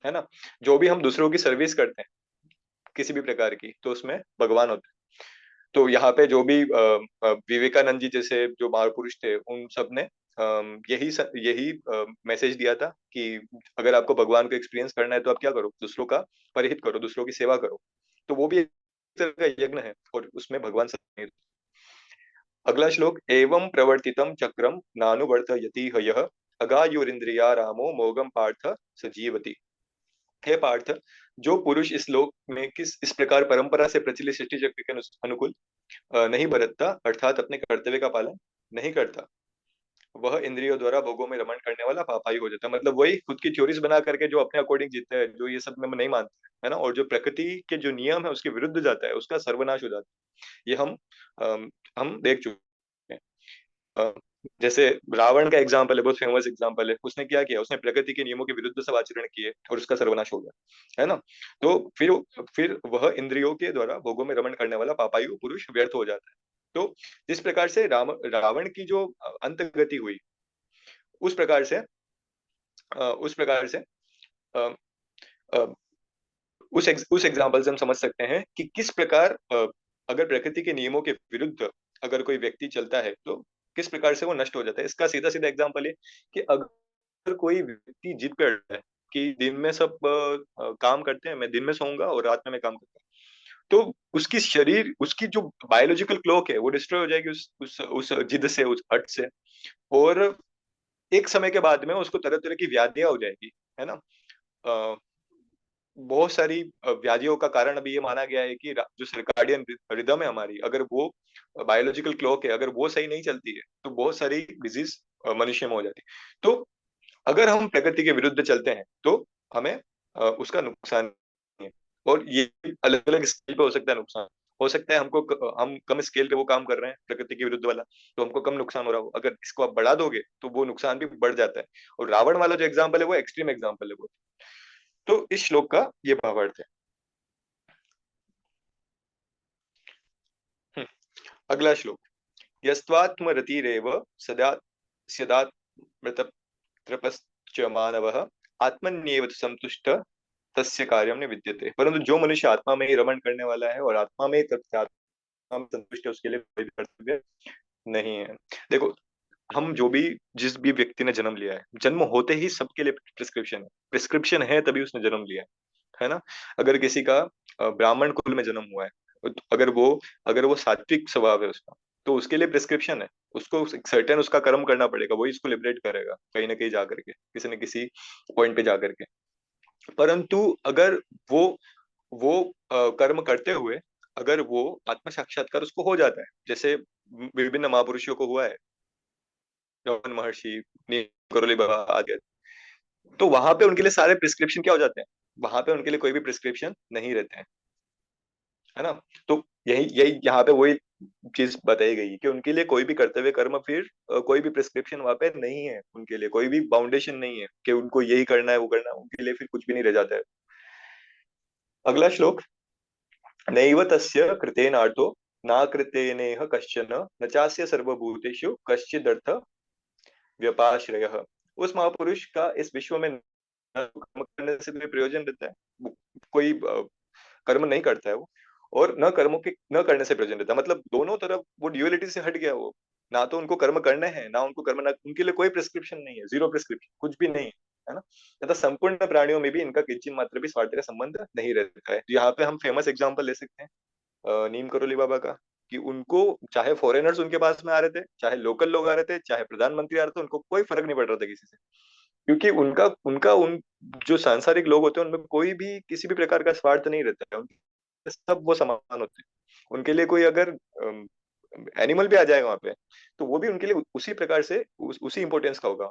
है ना। जो भी हम दूसरों की सर्विस करते हैं किसी भी प्रकार की, तो उसमें भगवान होते हैं। तो यहाँ पे जो भी विवेकानंद जी जैसे जो महापुरुष थे, उन सब ने यही मैसेज दिया था कि अगर आपको भगवान को एक्सपीरियंस करना है, तो आप क्या करो, दूसरों का परिहित करो, दूसरों की सेवा करो। तो वो भी एक तरह का यज्ञ है, और उसमें भगवान सब। अगला श्लोक, एवं प्रवर्तितम चक्रम नानुवर्तयति हयः अगायुरिंद्रिया रामो मोगम पार्थ सजीवति। हे पार्थ, जो पुरुष इस लोक में इस प्रकार परंपरा से प्रचलित सृष्टि चक्र के अनुकूल नहीं बरतता, अर्थात अपने कर्तव्य का पालन नहीं करता, वह इंद्रियों द्वारा भोगों में रमण करने वाला पापाई हो जाता है। मतलब वही खुद की थ्योरीज बना करके जो अपने अकॉर्डिंग जीते हैं, जो ये सब में नहीं मानते है ना, और जो प्रकृति के जो नियम है उसके विरुद्ध जाता है, उसका सर्वनाश हो जाता है। ये हम देख चुके हैं। अ, जैसे रावण का एग्जाम्पल है, बहुत फेमस एग्जाम्पल है। उसने क्या किया, उसने प्रकृति के नियमों के विरुद्ध सब आचरण किए और उसका सर्वनाश हो गया, है ना। तो फिर वह इंद्रियों के द्वारा भोगों में रमण करने वाला पापायु पुरुष व्यर्थ हो जाता है। तो जिस प्रकार से रावण की जो अंत गति हुई, उस प्रकार से उस प्रकार से अ, अ, उस एग्जाम्पल से हम समझ सकते हैं कि किस प्रकार अगर प्रकृति के नियमों के विरुद्ध अगर कोई व्यक्ति चलता है तो किस प्रकार से वो नष्ट हो जाता है। इसका सीधा सीधा एग्जाम्पल है कि अगर कोई व्यक्ति जिद पे अड़ता है कि दिन में सब काम करते हैं, मैं दिन में सोऊंगा और रात में मैं काम करूंगा, तो उसकी शरीर, उसकी जो बायोलॉजिकल क्लॉक है वो डिस्ट्रॉय हो जाएगी उस जिद से, उस हट से। और एक समय के बाद में उसको तरह तरह की व्याधियां हो जाएगी, है ना। अ, बहुत सारी व्याधियों का कारण अभी ये माना गया है कि जो सर्काडियन रिदम है हमारी, अगर वो बायोलॉजिकल क्लॉक है, अगर वो सही नहीं चलती है तो बहुत सारी डिजीज मनुष्य में हो जाती है। तो अगर हम प्रकृति के विरुद्ध चलते हैं तो हमें उसका नुकसान है। और ये अलग अलग स्केल पे हो सकता है नुकसान। हो सकता है हम कम स्केल पे वो काम कर रहे हैं प्रकृति के विरुद्ध वाला, तो हमको कम नुकसान हो रहा हो। अगर इसको आप बढ़ा दोगे तो वो नुकसान भी बढ़ जाता है। और रावण वाला जो एग्जाम्पल है वो एक्सट्रीम एग्जाम्पल है वो। तो इस श्लोक का ये भावार्थ है। हम्म, अगला श्लोक। यस्त्वात्मरतिरेव सदा सदात्मतृप्तश्च मानवः आत्मन्येव संतुष्ट तस्य कार्यम न विद्यते। परंतु जो मनुष्य आत्मा में ही रमण करने वाला है और आत्मा में ही तृप्त है, आत्मा में संतुष्ट है, उसके लिए कोई भी कर्तव्य नहीं है। देखो, हम जो भी जिस भी व्यक्ति ने जन्म लिया है, जन्म होते ही सबके लिए प्रिस्क्रिप्शन है। प्रिस्क्रिप्शन है तभी उसने जन्म लिया है ना। अगर किसी का ब्राह्मण कुल में जन्म हुआ है, तो अगर वो सात्विक स्वभाव है उसका, तो उसके लिए प्रिस्क्रिप्शन है। उसको सर्टेन उसका कर्म करना पड़ेगा, वही इसको लिबरेट करेगा कहीं ना कहीं जाकर के, किसी न किसी पॉइंट पे जाकर के। परंतु अगर वो वो कर्म करते हुए अगर वो आत्म साक्षात्कार उसको हो जाता है, जैसे विभिन्न महापुरुषों को हुआ है, रमन महर्षि, नीम करोली बाबा आदि, तो वहां पे उनके लिए सारे प्रिस्क्रिप्शन क्या हो जाते हैं, वहां पे उनके लिए कोई भी प्रिस्क्रिप्शन नहीं रहते हैं, है ना। तो यही यही यहाँ पे वही चीज बताई गई है कि उनके लिए कोई भी कर्तव्य कर्म फिर कोई भी प्रिस्क्रिप्शन वहां पे नहीं है, उनके लिए कोई भी बाउंडेशन नहीं है कि उनको यही करना है वो करना है, उनके लिए फिर कुछ भी नहीं रह जाता है। अगला श्लोक। नैव तस्य कृतेनार्थो नाकृतेनेह कश्चन न चास्य सर्वभूतेषु कश्चिदर्थ व्यपाश्रयः। उस महापुरुष का इस विश्व में न कर्म करने से कोई प्रयोजन रहता है, कोई कर्म नहीं करता है वो, और न कर्मों के न करने से प्रयोजन रहता है। मतलब दोनों तरफ वो ड्यूअलिटी से हट गया वो। ना तो उनको कर्म करने हैं, ना उनको कर्म, ना उनके लिए कोई प्रिस्क्रिप्शन नहीं है, जीरो प्रिस्क्रिप्शन, कुछ भी नहीं है ना। तथा संपूर्ण प्राणियों में भी इनका किंचित मात्र भी स्वार्थ का संबंध नहीं रहता है। यहाँ पे हम फेमस एग्जाम्पल ले सकते हैं नीम करोली बाबा का, कि उनको चाहे फॉरेनर्स उनके पास में आ रहे थे, चाहे लोकल लोग आ रहे थे, चाहे प्रधानमंत्री आ रहे थे, उनको कोई फर्क नहीं पड़ रहा था किसी से। क्योंकि उनका उनका उन जो सांसारिक लोग होते हैं उनमें कोई भी किसी भी प्रकार का स्वार्थ नहीं रहता है, उनके सब वो समान होते हैं। उनके लिए कोई अगर एनिमल भी आ जाएगा वहां पे, तो वो भी उनके लिए उसी प्रकार से उसी इंपॉर्टेंस का होगा।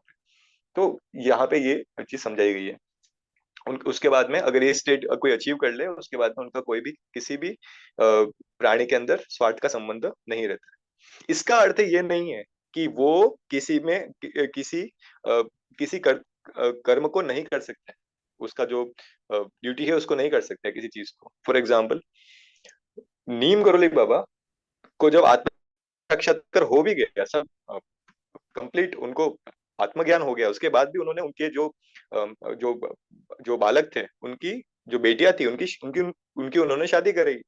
तो यहाँ पे ये चीज समझाई गई है। उसके बाद में अगर ये स्टेट कोई अचीव कर ले, उसके बाद में उनका कोई भी किसी भी प्राणी के अंदर स्वार्थ का संबंध नहीं रहता। इसका अर्थ ये नहीं है कि वो किसी में किसी किसी कर्म को नहीं कर सकते, उसका जो ड्यूटी है उसको नहीं कर सकते किसी चीज को। फॉर एग्जाम्पल, नीम करोली बाबा को जब आत्म साक्षात्कार हो भी गया, सब कंप्लीट उनको आत्मज्ञान हो गया, उसके बाद भी उन्होंने उनके जो जो बालक थे, उनकी जो बेटियां थी, उनकी उनकी उनकी उन्होंने शादी कराई।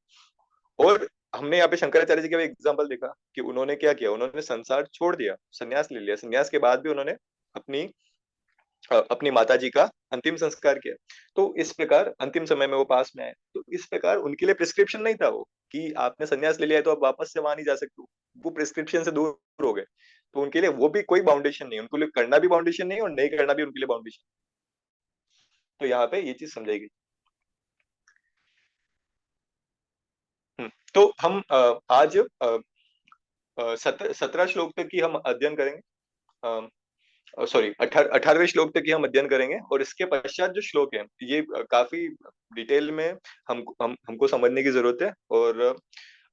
और हमने यहाँ पे शंकराचार्य जी का एग्जाम्पल देखा कि उन्होंने क्या किया, उन्होंने संसार छोड़ दिया, संन्यास ले लिया। संन्यास के बाद भी उन्होंने अपनी अपनी माता जी का अंतिम संस्कार किया। तो इस प्रकार अंतिम समय में वो पास में आए, तो इस प्रकार उनके लिए प्रिस्क्रिप्शन नहीं था वो कि आपने संन्यास ले लिया है तो आप वापस से वहां नहीं जा सकते। वो प्रिस्क्रिप्शन से दूर हो गए। तो उनके लिए वो भी कोई बाउंडेशन नहीं, उनके लिए करना भी बाउंडेशन नहीं और नहीं करना भी उनके लिए बाउंडेशन। तो यहाँ पे ये चीज समझाई गई। तो हम आज 17 श्लोक तक की हम अध्ययन करेंगे। सॉरी 18वें श्लोक तक ही हम अध्ययन करेंगे, और इसके पश्चात जो श्लोक है ये काफी डिटेल में हमको समझने की जरूरत है। और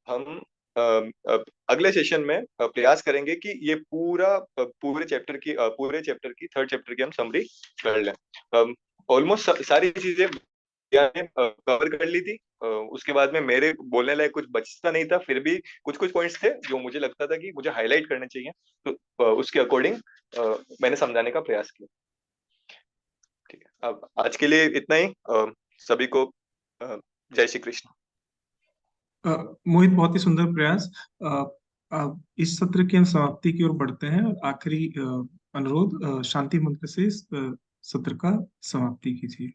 हम अगले सेशन में प्रयास करेंगे कि ये पूरे चैप्टर की थर्ड चैप्टर की हम समरी कर लें। ऑलमोस्ट सारी चीजें ने कवर कर ली थी। उसके बाद में मेरे बोलने लायक कुछ बचता नहीं था, फिर भी कुछ कुछ पॉइंट्स थे जो मुझे लगता था कि मुझे हाईलाइट करने चाहिए, तो उसके अकॉर्डिंग मैंने समझाने का प्रयास किया। ठीक है, अब आज के लिए इतना ही। सभी को जय श्री कृष्ण। मोहित, बहुत ही सुंदर प्रयास। इस सत्र की हम समाप्ति की ओर बढ़ते हैं, और आखिरी अनुरोध, शांति मंत्र से इस सत्र का समाप्ति कीजिए।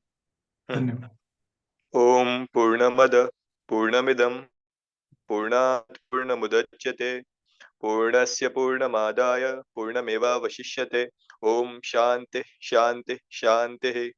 धन्यवाद। ओम पूर्णमद पूर्णमिदम पूर्णात् पूर्णमुदच्यते पूर्णस्य पूर्णमादाय पूर्णमेवावशिष्यते। ओम शांति शांति शांति।